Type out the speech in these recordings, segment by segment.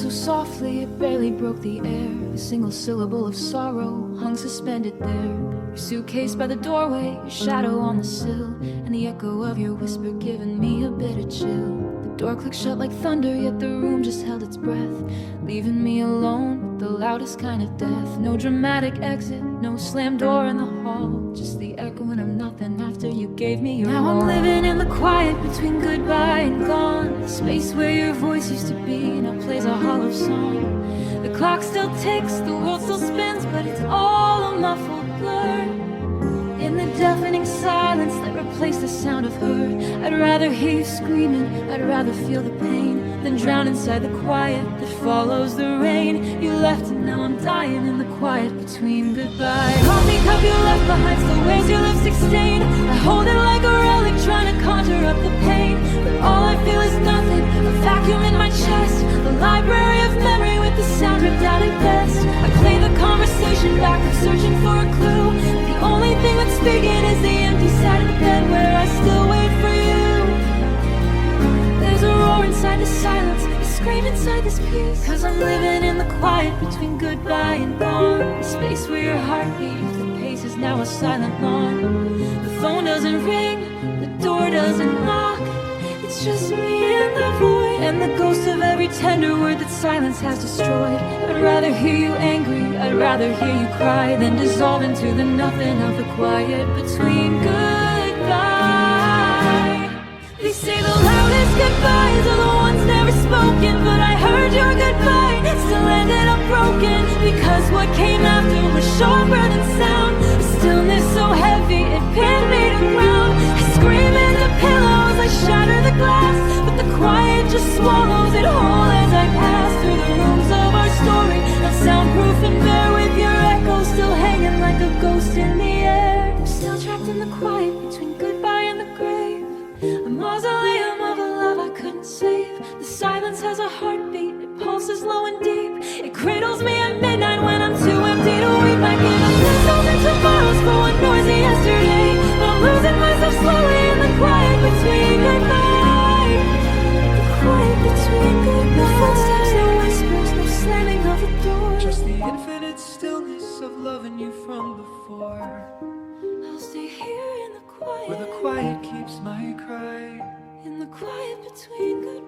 so softly it barely broke the air. A single syllable of sorrow hung suspended there. Your suitcase by the doorway, your shadow on the sill, and the echo of your whisper giving me a bit of chill. The door clicked shut like thunder, yet the room just held its breath, leaving me alone with the loudest kind of death. No dramatic exit, no slammed door in the hall, just the echoing of nothing after you gave me your all. Now I'm living in the quiet between goodbye and gone, the space where your voice used to be now plays a hollow song. The clock still ticks, the world still spins, but it's all a muffled blur. In the deafening silence that replaced the sound of her, I'd rather hear you screaming, I'd rather feel the pain than drown inside the quiet that follows the rain. You left and now I'm dying in the quiet between goodbye. Coffee cup you left behind still wears your lipstick stain. I hold it like a relic trying to conjure up the pain, but all I feel is nothing, a vacuum in my chest, the library of memory with the sound ripped out at best. I play the conversation back, I'm searching for a clue. The only thing that's speaking is the empty side of the bed where I still wait for you. There's a roar inside the silence, a scream inside this peace, 'cause I'm living in the quiet between goodbye and gone, the space where your heart beats, the pace is now a silent lawn. The phone doesn't ring, the door doesn't knock, it's just me and the void, and the ghost of every tender word that silence has destroyed. I'd rather hear you angry, I'd rather hear you cry, than dissolve into the nothing of the quiet between goodbye. They say the loudest goodbyes are the ones never spoken, but I heard your goodbye, it still ended up broken, because what came after was sharper than sound. The stillness so heavy, it pinned me to ground. I scream into pillows, I shatter the glass, but the quiet just swallows it whole as I pass through the rooms of our story, not soundproof and bare, with your echo still hanging like a ghost in the air. I'm still trapped in the quiet between goodbye and the grave, a mausoleum of a love I couldn't save. The silence has a heartbeat, it pulses low and deep, it cradles me at midnight when I'm too empty to weep. I give up thistles and tomorrows for one noisy yesterday, but I'm losing myself slowly in the quiet between goodbye. The quiet between goodbye. No footsteps, no whispers, no slamming of a door, just the infinite stillness of loving you from before. I'll stay here in the quiet, where the quiet keeps my cry, in the quiet between goodbye.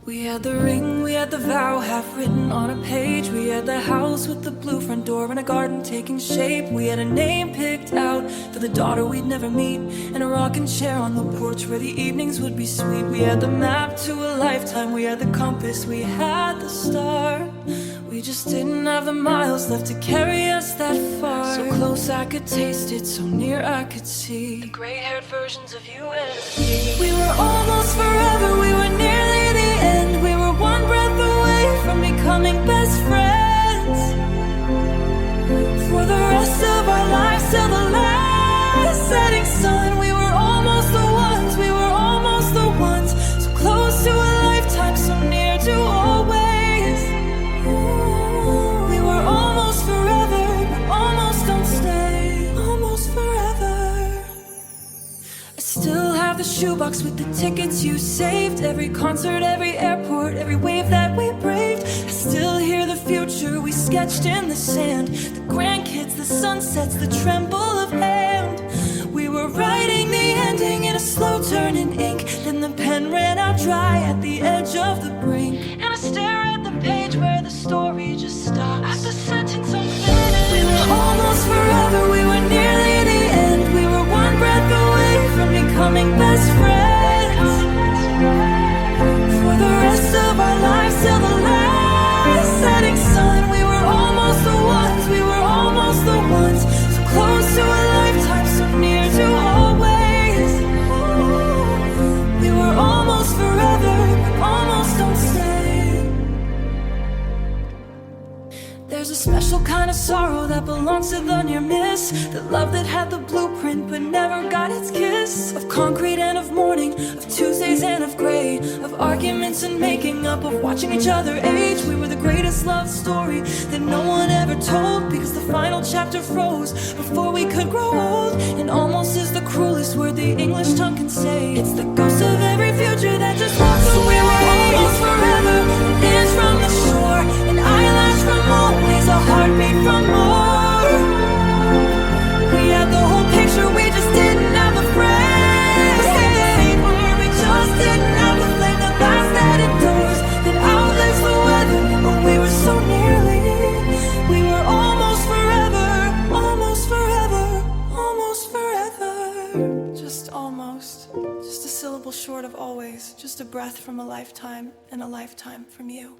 We had the ring, we had the vow half written on a page. We had the house with the blue front door and a garden taking shape. We had a name picked out for the daughter we'd never meet, and a rocking chair on the porch where the evenings would be sweet. We had the map to a lifetime, we had the compass, we had the star. We just didn't have the miles left to carry us that far. So close I could taste it, so near I could see the gray-haired versions of you and me. We were almost forever, we were nearly the end. We were one breath away from becoming best friends. For the rest of our lives till the last setting sun, we were almost the ones, we were almost the ones. So close to a lifetime, so near to always. We were almost forever, but almost don't stay. Almost forever. I still have the shoebox with the tickets you saved, every concert, every airport, every wave that we braved. I still hear the future we sketched in the sand, the grandkids, the sunsets, the tremble of hand. We were writing the ending in a slow turning ink, then the pen ran out dry at the edge of the brink, and I stare at the page where the story just stops at the sentence unfinished. We were almost forever, we were nearly the end. We were one breath away from becoming best friends. For the rest of our lives till the last setting sun, we were almost the ones, we were almost the ones. So close to a lifetime, so near to always. We were almost forever, but almost don't There's a special kind of sorrow that belongs to the near miss, the love that had the blueprint but never got its kiss. Of concrete and of mourning, of Tuesdays and of gray, of arguments and making up, of watching each other age. We were the greatest love story that no one ever told, because the final chapter froze before we could grow old. And almost is the cruelest word the English tongue can say. It's the ghost of every future that just walks away. We were almost forever, an inch from the shore, an eyelash from always, a heartbeat from more. We had the whole picture, we just didn't have the frame. We just didn't have the flame that lasts, that endures, that outlives the weather. But we were so nearly, we were almost forever, almost forever, almost forever. Just almost, just a syllable short of always, just a breath from a lifetime and a lifetime from you.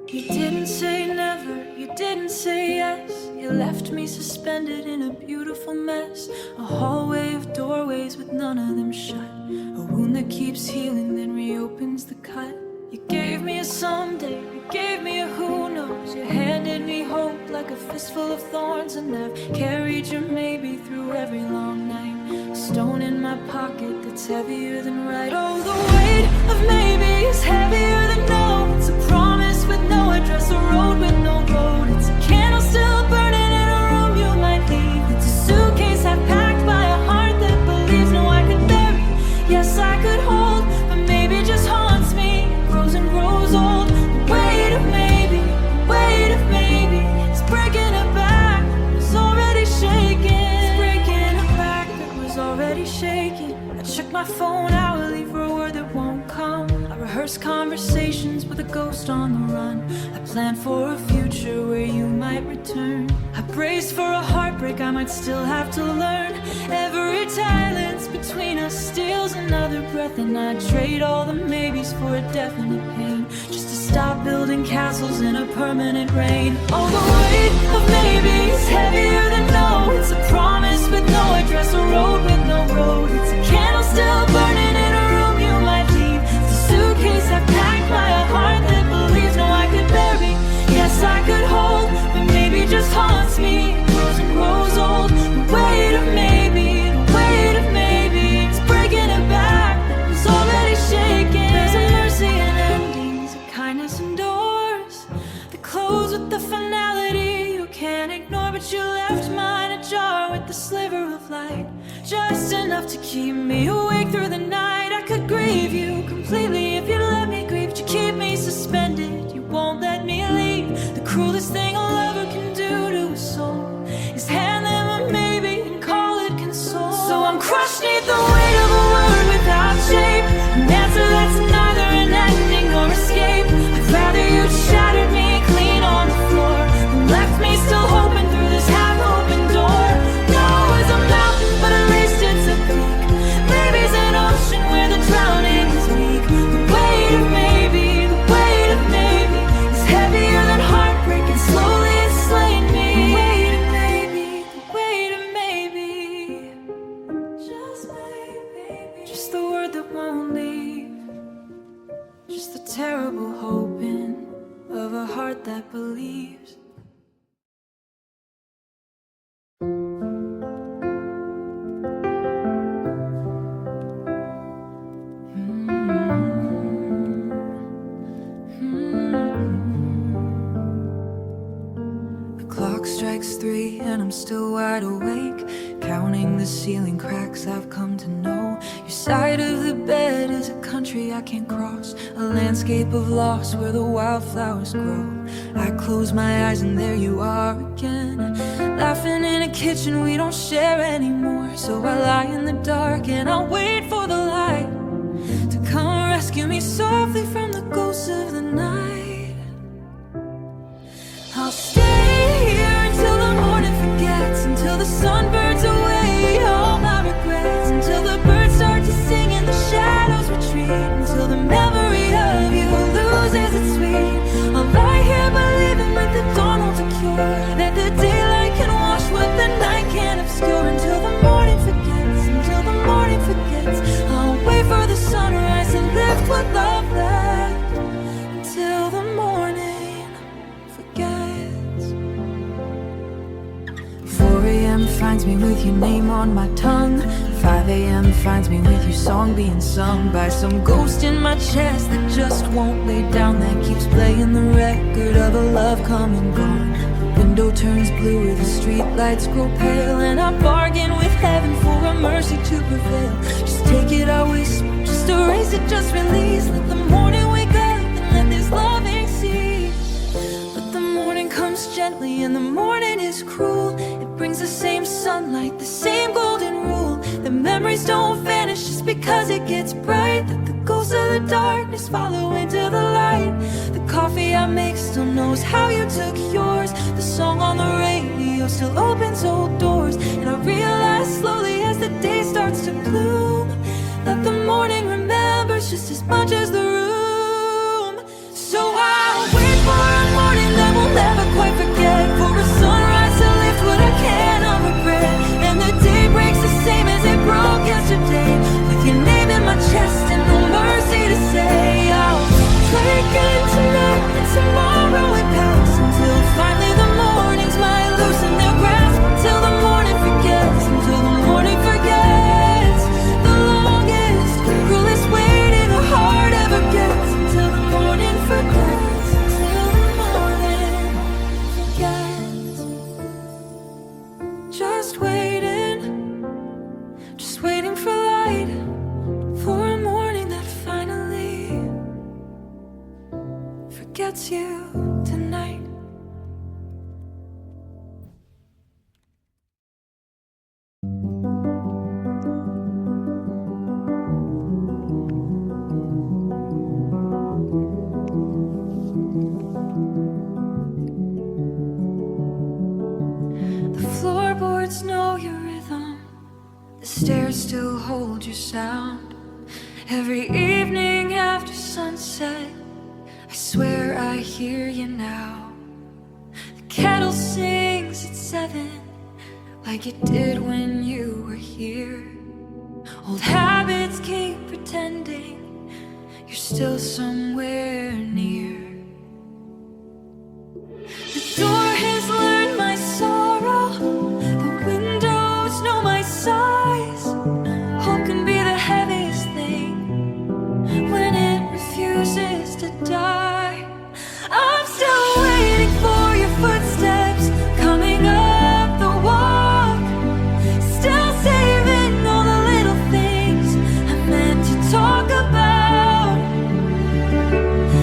You didn't say never, you didn't say yes. You left me suspended in a beautiful mess, a hallway of doorways with none of them shut, a wound that keeps healing then reopens the cut. You gave me a someday, you gave me a who knows. You handed me hope like a fistful of thorns, and I've carried your maybe through every long night, a stone in my pocket that's heavier than right. Oh, the weight of maybe is heavier than no. It's a promise with no address, a road with no road. It's a candle still burning in a room you might leave. It's a suitcase I packed by a heart that believes. No, I could bury, yes I could hold, but maybe just haunts me, grows and grows old. The weight of maybe, the weight of maybe is breaking a back that was already shaking. It's breaking a back that was already shaking. I check my phone hourly for a word that won't come. I rehearse conversations with a ghost on the run. I plan for a future where you might return. I brace for a heartbreak I might still have to learn. Every silence between us steals another breath, and I trade all the maybes for a definite pain, just to stop building castles in a permanent rain. Oh, the weight of maybe is heavier than no. It's a promise with no address, a road with no road. It's a candle still burning in a room you might leave. It's a suitcase I packed by a heart that believes. No, I could bury, yes I could hold, but maybe just haunts me, grows and grows old. The weight of maybe, the weight of maybe is breaking it back that was already shaking. There's a mercy in endings, a kindness indoors that close with the finality you can't ignore. But you left mine ajar with the sliver of light, just enough to keep me awake through the night. I could grieve you completely if you let me grieve, but you keep me suspended, you won't let me leave. The cruelest thing a lover can do to a soul is hand them a maybe and call it console. So I'm crushed neath the weight of a word without shape, an answer that's neither an ending nor escape. I'd rather you shattered me clean on the floor than left me still hoping through this half-open door. No is a mountain, but at least it's a peak. Maybe's an ocean where the drowning is weak. The weight of maybe, the weight of maybe is heavier than heartbreak, and slowly it's slaying me. The weight of maybe, the weight of maybe, just maybe, just the word that won't leave, just the terrible hoping of a heart that believes. Strikes 3 and I'm still wide awake, counting the ceiling cracks I've come to know. Your side of the bed is a country I can't cross, a landscape of loss where the wildflowers grow. I close my eyes and there you are again, laughing in a kitchen we don't share anymore. So I lie in the dark and I wait for the light to come rescue me softly from the ghosts of the night. I'll stay here until the morning forgets, until the sun burns away all my regrets, until the birds start to sing and the shadows retreat, until the memory of you loses its sweet. I'll lie here believing with the dawn holds a cure. finds me with your name on my tongue. 5 a.m. finds me with your song being sung by some ghost in my chest that just won't lay down, that keeps playing the record of a love come and gone. The window turns blue, the street lights grow pale, and I bargain with heaven for a mercy to prevail. Just take it, I whisper, just erase it, just release. Let the morning wake up and let this loving cease. But the morning comes gently and the morning is cruel. It brings the same sunlight, the same golden rule, that memories don't vanish just because it gets bright, that the ghosts of the darkness follow into the light. The coffee I make still knows how you took yours. The song on the radio still opens old doors. And I realize slowly as the day starts to bloom that the morning remembers just as much as the room. So I'll wait for a morning that we'll never quite forget, for a sunrise to lift what I cannot regret. And the day breaks the same as it broke yesterday, with your name in my chest and no mercy to say. I'll try again tonight and tomorrow it pass, until finally the mornings might loosen their grasp. Until the morning forgets, until the morning forgets. The longest, cruelest waiting a heart ever gets. Until the morning forgets, until the morning forgets. Just waiting for light, for a morning that finally forgets you tonight. The floorboards know your rhythm, the stairs still hold your sound. Every evening after sunset, I swear I hear you now. The kettle sings at 7, like it did when you were here. Old habits keep pretending you're still somewhere near. The door has learned my sorrow, the windows know my sighs. Hope can be the heaviest thing when it refuses to die. I'm still waiting for your footsteps coming up the walk, still saving all the little things I meant to talk about.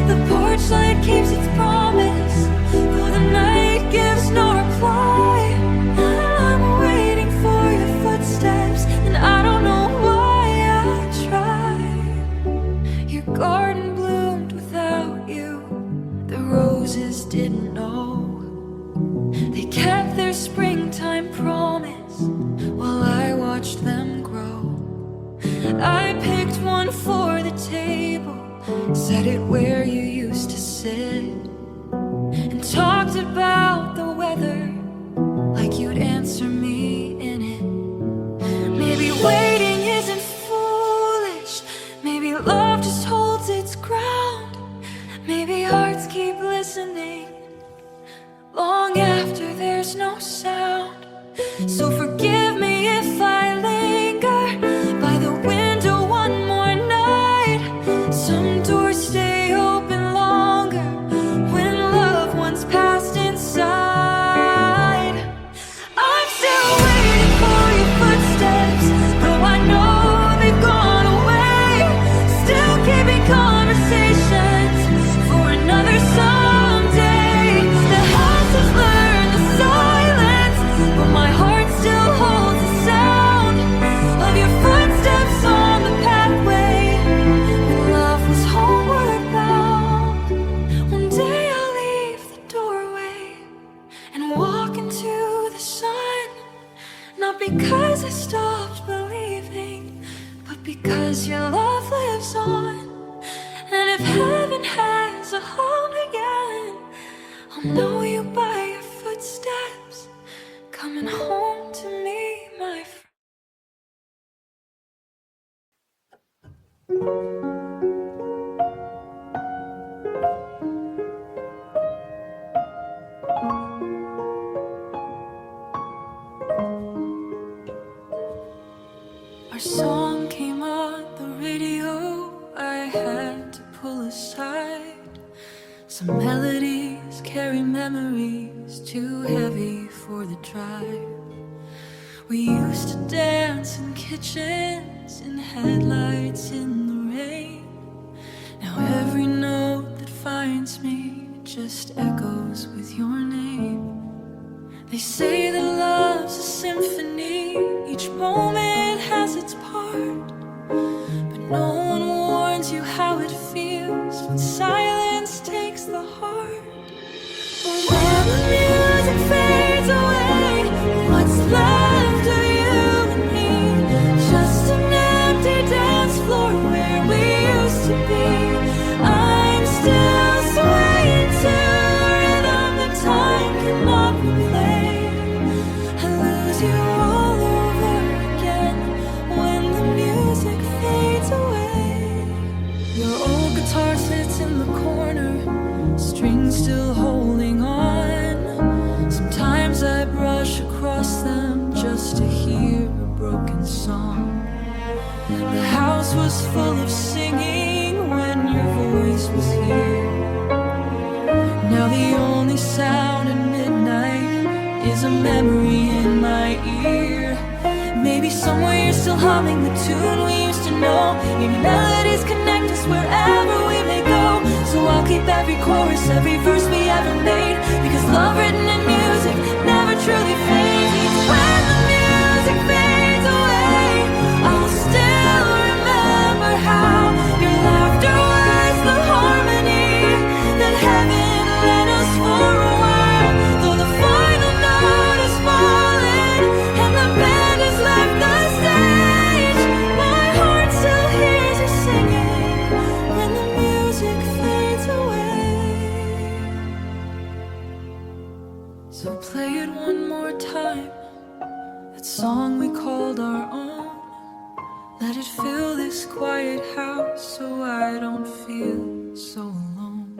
The porch light keeps its promise, though the night gives no reply. I'm waiting for your footsteps, and I don't know why I try. Your garden bloomed without you, the roses didn't know. They kept their springtime promise while I watched them grow. I picked one for the table, set it where you used to sit, and talked about the weather like you'd answer me in it. Maybe waiting isn't foolish, maybe love just holds its ground. Maybe hearts keep listening long after there's no sound. So forgive me if I linger by the window one more night. Some doors stay open longer when loved ones passed inside. I'm still waiting for your footsteps, though I know they've gone away. Still keeping conversations for another someday. The house has learned the silence, but my heart still holds the sound of your footsteps on the pathway when love was homeward bound. One day I'll leave the doorway and walk into the sun, not because I stopped believing, but because your love lives on. And if heaven has a home again, I'll know you by your footsteps coming home to me, my friend. memories too heavy for the drive. We used to dance in kitchens, in headlights in the rain. Now every note that finds me just echoes with your name. They say that love's a symphony, each moment has its part, but no one warns you how it feels when silence takes the heart. When the music fades away, what's left of you and me? Just an empty dance floor where we used to be. I'm still swaying to a rhythm that time cannot replay. I lose you all over again when the music fades away. Your old guitar sits in the corner, strings still holding on. Sometimes I brush across them just to hear a broken song. The house was full of singing when your voice was here. Now the only sound at midnight is a memory in my ear. Maybe somewhere you're still humming the tune we used to know. Maybe melodies connect us wherever we may go. So I'll keep every chorus, every verse we ever made, because love written in music never truly fades. When the music fades away, I'll still remember how your laughter was the harmony that heaven led us for a while. Though the final note is fallen and the band has left the stage, my heart still hears you singing when the music fades away. So play it one more time, that song we called our own. Let it fill this quiet house so I don't feel so alone.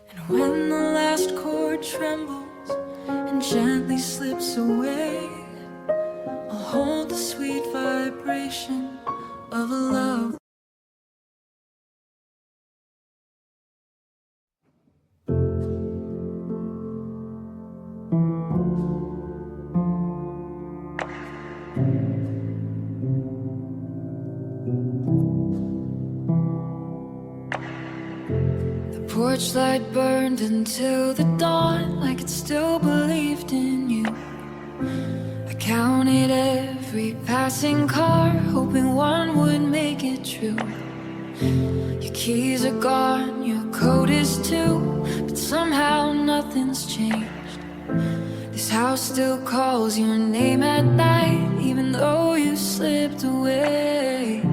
And when the last chord trembles and gently slips away, I'll hold the sweet vibration of a love. The porch light burned until the dawn, like it still believed in you. I counted every passing car, hoping one would make it true. Your keys are gone, your coat is too, but somehow nothing's changed. This house still calls your name at night, even though you slipped away.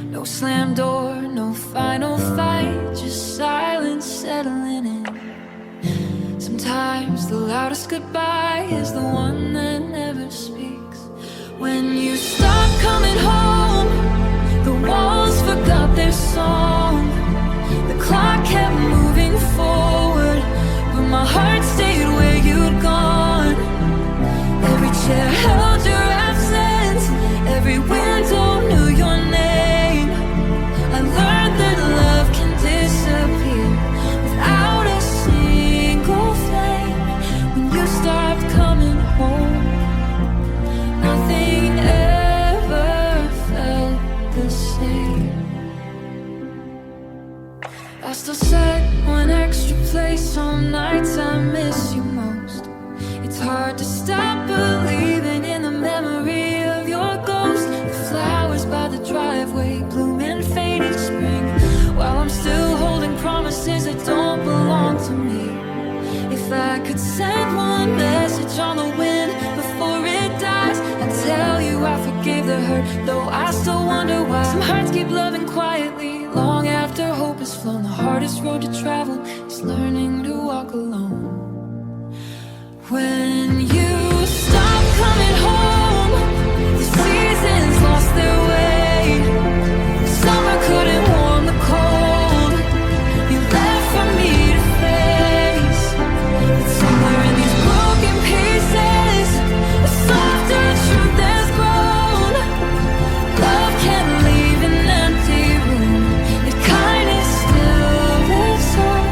No slam door, no final fight, just silence settling in. Sometimes the loudest goodbye is the one that never speaks. When you stop coming home, the walls forgot their song. The clock kept moving forward, but my heart stayed where you'd gone. Every chair held your absence, every window knew your name. I learned that love can disappear without a single flame. When you stopped coming home, nothing ever felt the same. I still set one extra place on nights I miss you most. It's hard to stop believing in the memory of your ghost. The flowers by the driveway bloom and fade each spring, while I'm still holding promises that don't belong to me. If I could send one message on the wind before it dies, I'd tell you I forgave the hurt, though I still wonder why. Some hearts keep loving quietly long after hope has flown. The hardest road to travel is learning to walk alone. When you stop coming home, the seasons lost their way. Summer couldn't warm the cold you left for me to face. But somewhere in these broken pieces, a softer truth has grown. Love can't leave an empty room, yet kindness still lives on.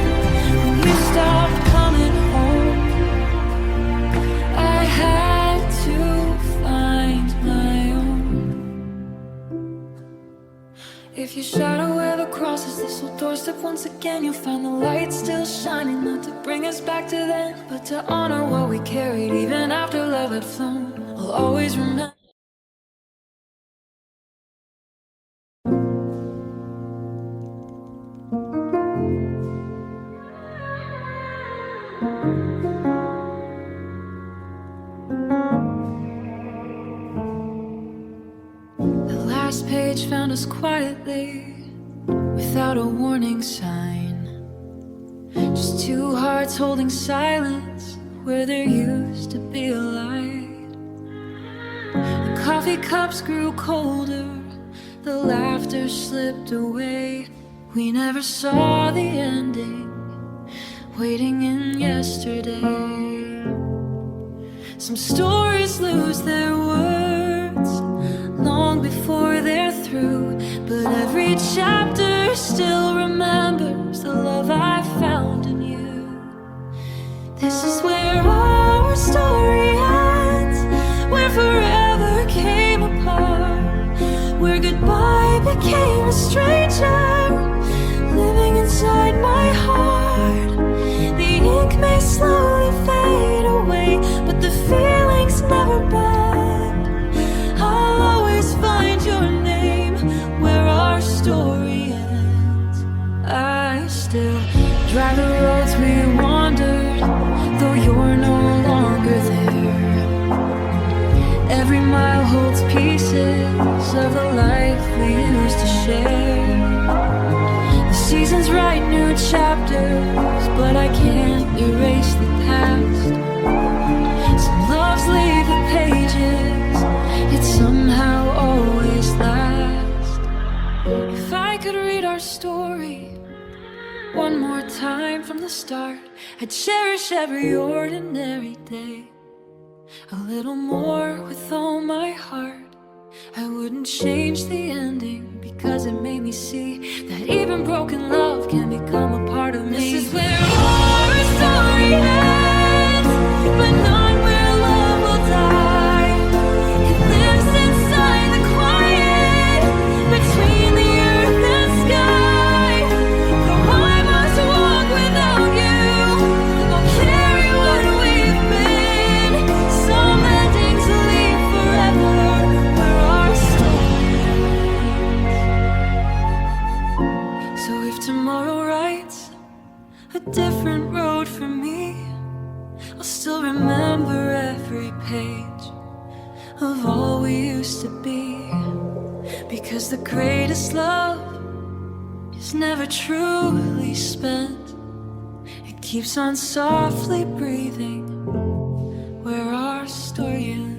When you stopped coming doorstep once again, you'll find the light still shining. Not to bring us back to then, but to honor what we carried. Even after love had flown, I'll always remember. The last page found us quietly, without a warning sign. Just two hearts holding silence where there used to be a light. The coffee cups grew colder, the laughter slipped away. We never saw the ending, waiting in yesterday. Some stories lose their words long before they're through, but every chapter still remembers the love I found in you. This is where our story ends, where forever came apart, where goodbye became a stranger living inside my heart. The ink may slowly fade away, but the feelings never bend. I'll always find your name where our story ends. I still drive the roads we wandered, though you're no longer there. Every mile holds pieces of the life we used to share. The seasons write new chapters, but I can't erase the past. Some loves leave the pages, yet somehow always last. If I could read our story one more time from the start, I'd cherish every ordinary day a little more with all my heart. I wouldn't change the ending, because it made me see that even broken love can become a part of me. This is where our story ends, but not where love will die. It lives inside the quiet, between the earth and sky. Though I must walk without you, I'll carry what we've been. Some endings leave forever, where our story ends. So if tomorrow writes a different road for me, I'll still remember every page of all we used to be. Because the greatest love is never truly spent. It keeps on softly breathing where our story ends.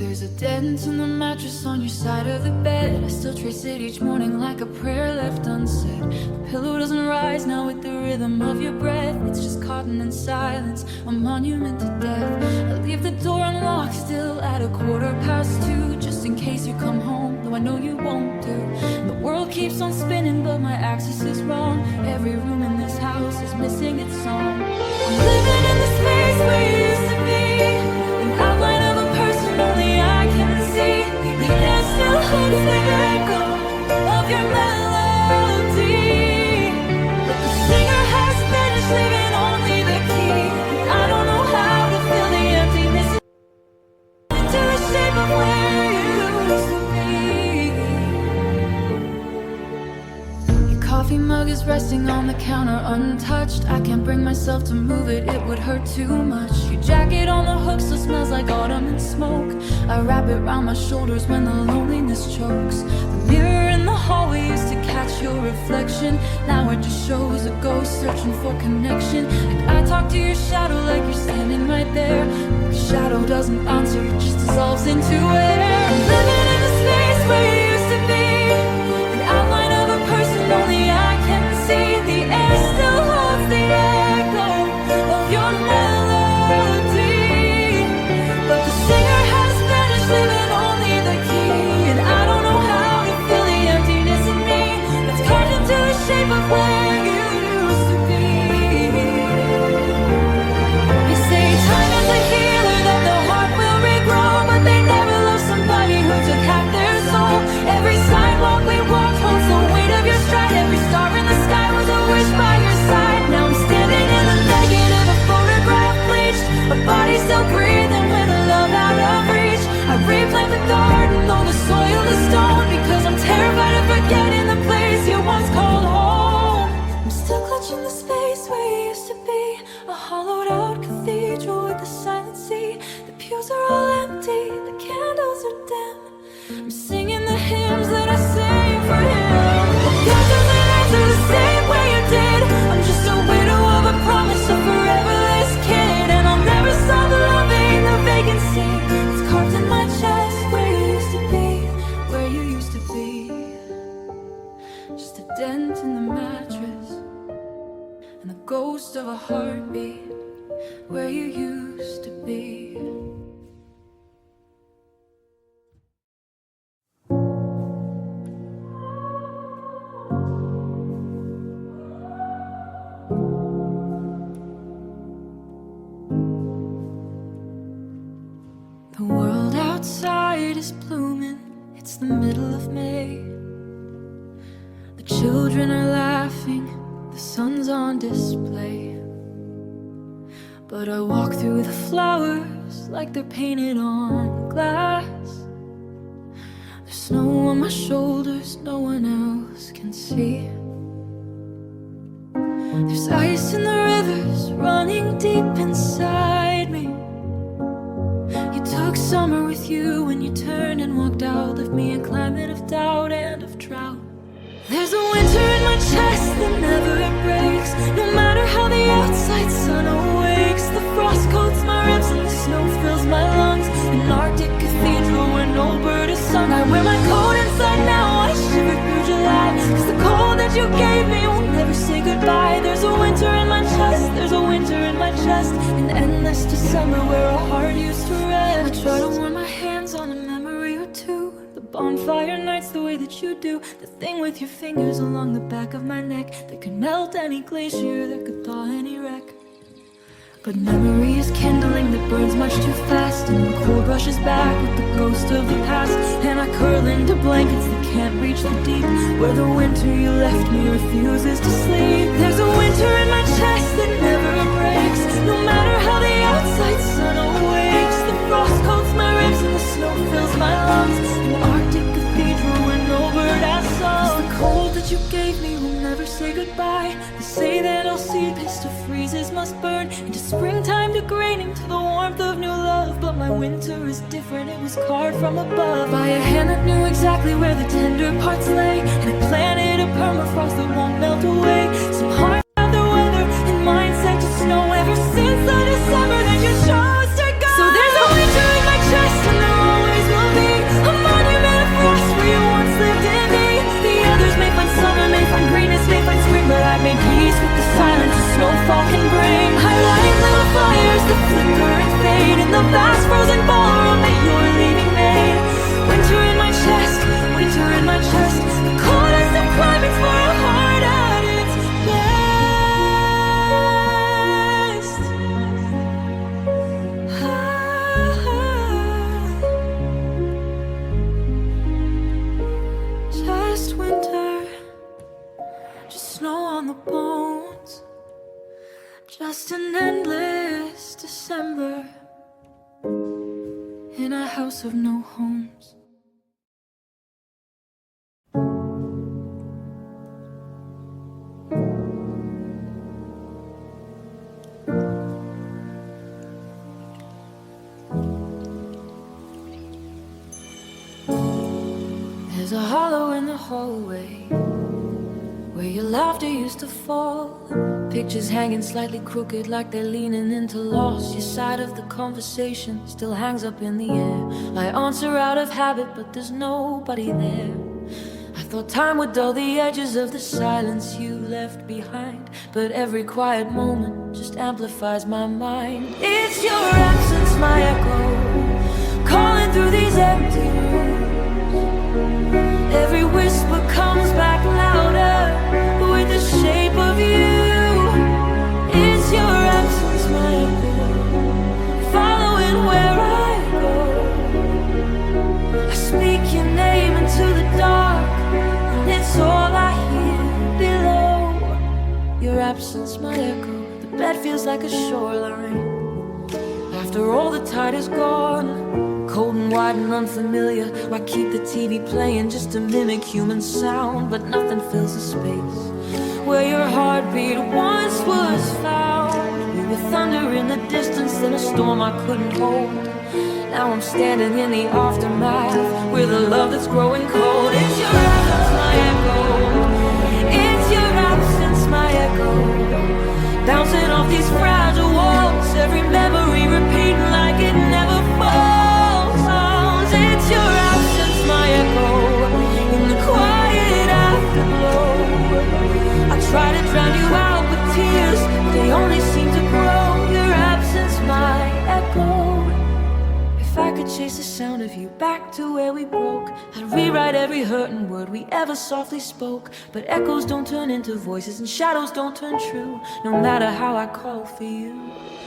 There's a dent in the mattress on your side of the bed. I still trace it each morning like a prayer left unsaid. The pillow doesn't rise now with the rhythm of your breath. It's just cotton in silence, a monument to death. I leave the door unlocked still at 2:15, just in case you come home, though I know you won't do. The world keeps on spinning, but my axis is wrong. Every room in this house is missing its song. I'm living in the space where you used to be, an outline of a person only I can see. The air still holds the echo of your melody, but the singer has finished leaving only the key. I don't know how to fill the emptiness into the shape of where you used to be. Your coffee mug is resting on the counter untouched. I can't bring myself to move it, it would hurt too much. Your jacket on the hook still smells like autumn and smoke. I wrap it round my shoulders when the loneliness chokes. The mirror in the hallway used to catch your reflection. Now it just shows a ghost searching for connection. And I talk to your shadow like you're standing right there. But the shadow doesn't answer, it just dissolves into air. I'm living in the space where you used to be, an outline of a person only I can see. The air still holds the echo of your melody, but the singer has finished leaving only the key. And I don't know how to fill the ghost of a heartbeat where you used to be. The world outside is blooming, it's the middle of May. The children are laughing, the sun's on display. But I walk through the flowers like they're painted on glass. There's snow on my shoulders, no one else can see. There's ice in the rivers running deep inside me. You took summer with you when you turned and walked out, left me a climate of doubt and of drought. There's a winter in my chest that never breaks, no matter how the outside sun awakes. The frost coats my ribs and the snow fills my lungs. An Arctic cathedral where no bird is sung. I wear my coat inside now, I shiver through July, 'cause the cold that you gave me will never say goodbye. There's a winter in my chest, there's a winter in my chest, an endless December where a heart used to rest. I try to warm my hands on a memory or two, the bonfire nights the way that you do, the thing with your fingers along the back of my neck that could melt any glacier, that could thaw any wreck. But memory is kindling that burns much too fast, and the cold rushes back with the ghost of the past. And I curl into blankets that can't reach the deep, where the winter you left me refuses to sleep. There's a winter in my chest that never breaks, no matter how the outside sun awakes. The frost coats my ribs and the snow fills my lungs. An Arctic cathedral where no bird has sung. 'Cause the cold that you gave me will never say goodbye. They say that all sea-pissed to freezes must burn into springtime, degrading to the warmth of new love. But my winter is different, it was carved from above by a hand that knew exactly where the tender parts lay, and it planted a permafrost that won't melt away. Some hearts have their weather and mine set to snow ever since the December that you chose to go. So there's a winter in my chest and there always will be a monument of frost where you once lived in me. The others may find summer, may find greenness, may find spring, but I made peace with the silence a snowfall can bring. I light little fires that flicker and fade in the vast frozen ballroom that you're leaving made. Winter in my chest, winter in my chest, the coldest of climates for a heart at its best. Just winter, just snow on the bones, just an endless December in a house of no homes. There's a hollow in the hallway where your laughter used to fall. Pictures hanging slightly crooked like they're leaning into loss. Your side of the conversation still hangs up in the air. I answer out of habit, but there's nobody there. I thought time would dull the edges of the silence you left behind, but every quiet moment just amplifies my mind. It's your absence, my echo, calling through these empty rooms. Every whisper comes back louder with the shape of you. It's your absence, my echo, following where I go. I speak your name into the dark, and it's all I hear below. Your absence, my echo, the bed feels like a shoreline. After all the tide is gone, cold and wide and unfamiliar, I keep the TV playing just to mimic human sound. But nothing fills the space where your heartbeat once was found. We were thunder in the distance, then a storm I couldn't hold. Now I'm standing in the aftermath with a love that's growing cold. It's your absence, my echo, it's your absence, my echo, bouncing off these fragile walls, every memory repeating like it never falls. It's your absence, my echo, in the quiet afterglow. I try to drown you out with tears, trace the sound of you back to where we broke. I'd rewrite every hurting word we ever softly spoke. But echoes don't turn into voices and shadows don't turn true, no matter how I call for you.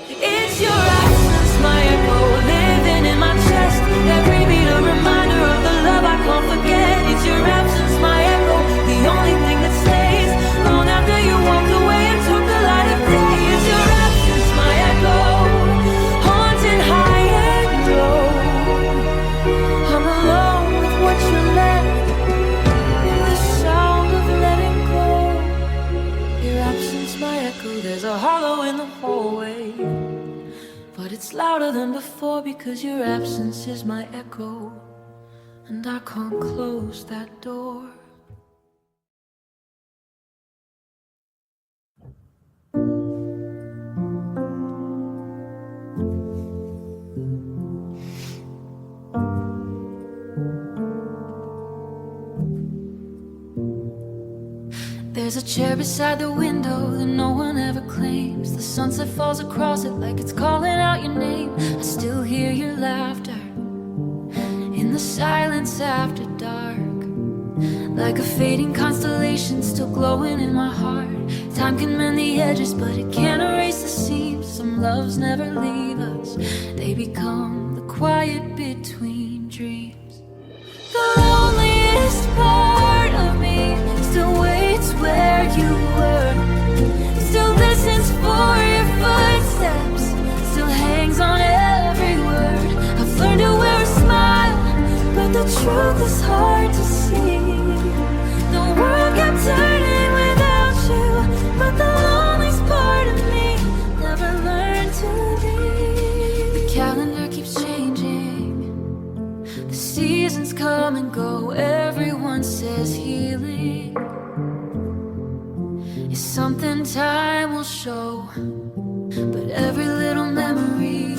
It's your absence, my echo, living in my chest. Every beat a reminder of the love I can't forget. It's your absence, my echo, the only thing that stays. Long after you walked away and took the light of day. It's your absence, my echo, haunting high and low. I'm alone with what you left, the sound of letting go. Your absence, my echo, there's a hollow in the hallway, but it's louder than before because your absence is my echo, and I can't close that door. There's a chair beside the window that no one ever claims. The sunset falls across it like it's calling out your name. I still hear your laughter in the silence after dark, like a fading constellation still glowing in my heart. Time can mend the edges, but it can't erase the seams. Some loves never leave us, they become the quiet between dreams. The loneliest part of me still waits where you were, still listens for your footsteps, still hangs on every word. I've learned to wear a smile, but the truth is hard to see. The world kept turning without you, but the loneliest part of me never learned to leave. The calendar keeps changing, the seasons come and go. Everyone says healing is something time will show, but every little memory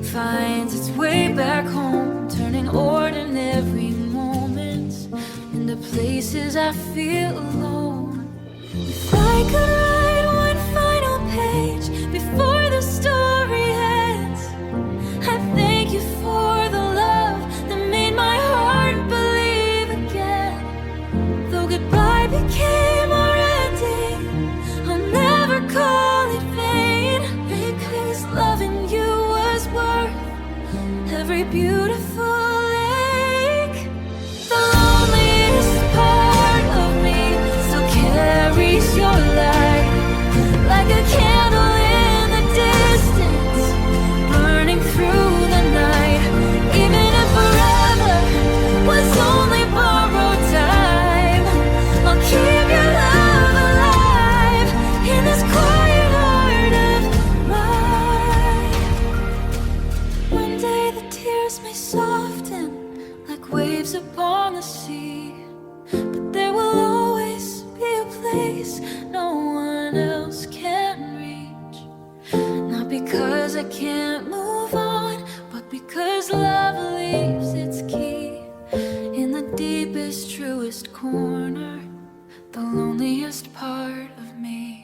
finds its way back home, turning ordinary moments into places I feel alone. If I could write one final page before the story ends, I'd thank you for the love that made my heart believe again. Though goodbye became our ending, I'll never call it vain, because loving you was worth every beautiful ache. The loneliest part of me still carries your light, like a candle in the distance, burning through the night. Even if forever was only borrowed time, I'll keep your love alive in this quiet heart of mine. One day the tears may soften like waves upon the sea, but there will always be a place no one else can reach. Not because I can't move on, but because love leaves its key in the deepest, truest corner, the loneliest part of me.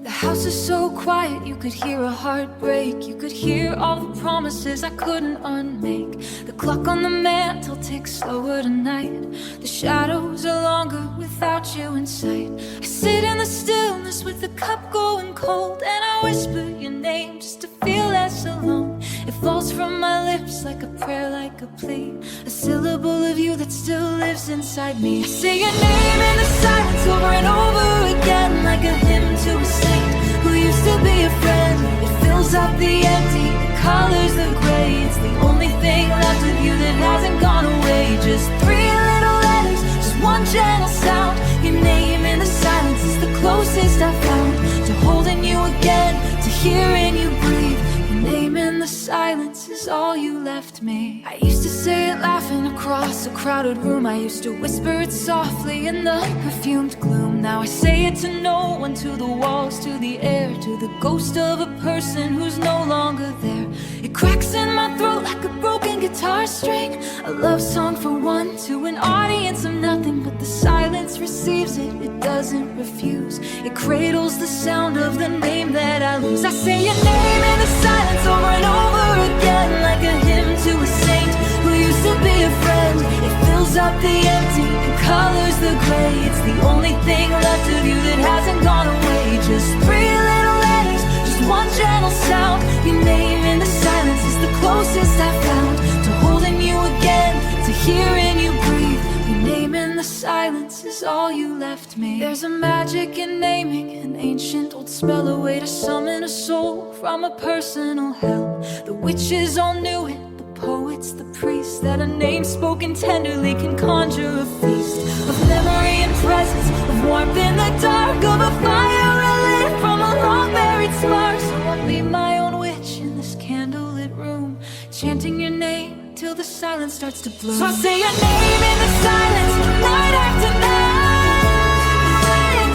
The house is so quiet, you could hear a heart break. You could hear all the promises I couldn't unmake. The clock on the mantle ticks slower tonight. The shadows are longer without you in sight. I sit in the stillness with the cup going cold, and I whisper your name just to feel less alone. It falls from my lips like a prayer, like a plea, a syllable of you that still lives inside me. I say your name in the silence over and over again, like a hymn to a saint who used to be a friend. It fills up the empty, it colors the gray. It's the only thing left of you that hasn't gone away. Just three little letters, just one gentle sound. Your name in the silence is the closest I've found to holding you again, to hearing you breathe. Your name in the silence is all you left me. I used to say it laughing across a crowded room. I used to whisper it softly in the perfumed gloom. Now I say it to no one, to the walls, to the air, to the ghost of a person who's no longer there. It cracks in my throat like a broken guitar. guitar string, a love song for one, to an audience of nothing. But the silence receives it, it doesn't refuse. It cradles the sound of the name that I lose. I say your name in the silence over and over again, like a hymn to a saint who used to be a friend. It fills up the empty and colors the gray. It's the only thing left of you that hasn't gone away. Just three little letters, just one gentle sound. Your name in the silence is the closest I've found to holding you again, to hearing you breathe. Your name in the silence is all you left me. There's a magic in naming, an ancient old spell, a way to summon a soul from a personal hell. The witches all knew it, the poets, the priests, that a name spoken tenderly can conjure a feast of memory and presence, of warmth in the dark, of a fire lit from a long buried spark. So I'll be my own witch in this candlelit room, chanting your name till the silence starts to bloom. So I say your name in the silence, night after night.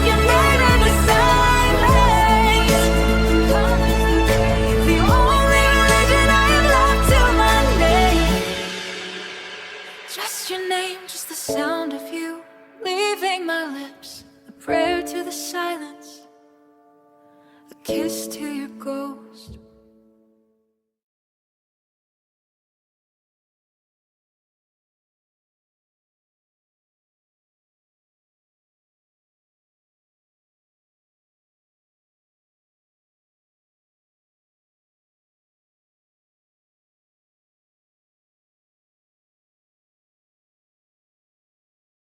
Your name in the silence, the only religion I have left to my name. Just your name, just the sound of you leaving my lips, a prayer to the silence, a kiss to